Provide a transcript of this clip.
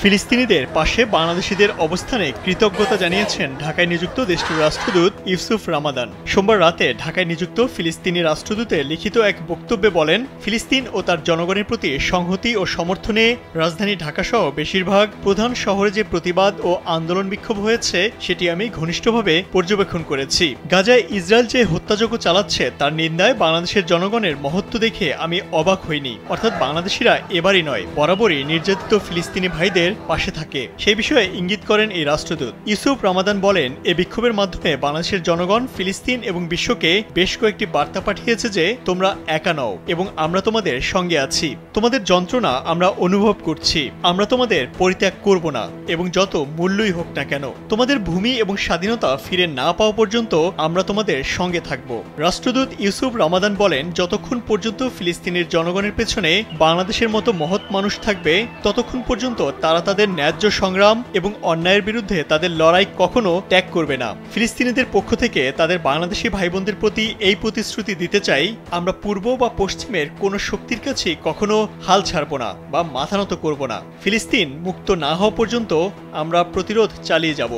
ফিলিস্তিনিদের পাশে বাংলাদেশিদের অবস্থানে কৃতজ্ঞতা জানিয়েছেন ঢাকায় নিযুক্ত দেশটির রাষ্ট্রদূত ইউসুফ রামাদান। সোমবার রাতে ঢাকায় নিযুক্ত ফিলিস্তিনি রাষ্ট্রদূতের লিখিত এক বক্তব্যে বলেন, ফিলিস্তিন ও তার জনগণের প্রতি সংহতি ও সমর্থনে রাজধানী ঢাকাসহ বেশিরভাগ প্রধান শহরে যে প্রতিবাদ ও আন্দোলন বিক্ষোভ হয়েছে সেটি আমি ঘনিষ্ঠভাবে পর্যবেক্ষণ করেছি। গাজায় ইসরায়েল যে হত্যাযজ্ঞ চালাচ্ছে তার নিন্দায় বাংলাদেশের জনগণের মহত্ব দেখে আমি অবাক হইনি। অর্থাৎ বাংলাদেশিরা এবারই নয়, বরাবরই নির্যাতিত ফিলিস্তিনি ভাইদের পাশে থাকে, সেই বিষয়ে ইঙ্গিত করেন এই রাষ্ট্রদূত। ইউসুফ রামাদান বলেন, এ বিক্ষোভের মাধ্যমে বাংলাদেশের জনগণ ফিলিস্তিন এবং বিশ্বকে বেশ কয়েকটি বার্তা পাঠিয়েছে যে তোমরা একা নও এবং আমরা তোমাদের সঙ্গে আছি। তোমাদের যন্ত্রণা আমরা অনুভব করছি, আমরা তোমাদের পরিত্যাগ করব না এবং যত মূল্যই হোক না কেন। তোমাদের ভূমি এবং স্বাধীনতা ফিরে না পাওয়া পর্যন্ত আমরা তোমাদের সঙ্গে থাকব। রাষ্ট্রদূত ইউসুফ রামাদান বলেন, যতক্ষণ পর্যন্ত ফিলিস্তিনের জনগণের পেছনে বাংলাদেশের মতো মহৎ মানুষ থাকবে ততক্ষণ পর্যন্ত তারা তাদের ন্যায্য সংগ্রাম এবং অন্যায়ের বিরুদ্ধে তাদের লড়াই কখনো ত্যাগ করবে না। ফিলিস্তিনিদের পক্ষ থেকে তাদের বাংলাদেশি ভাই বোনদের প্রতি এই প্রতিশ্রুতি দিতে চাই, আমরা পূর্ব বা পশ্চিমের কোনো শক্তির কাছে কখনো হাল ছাড়ব না বা মাথা নত করব না। ফিলিস্তিন মুক্ত না হওয়া পর্যন্ত আমরা প্রতিরোধ চালিয়ে যাব।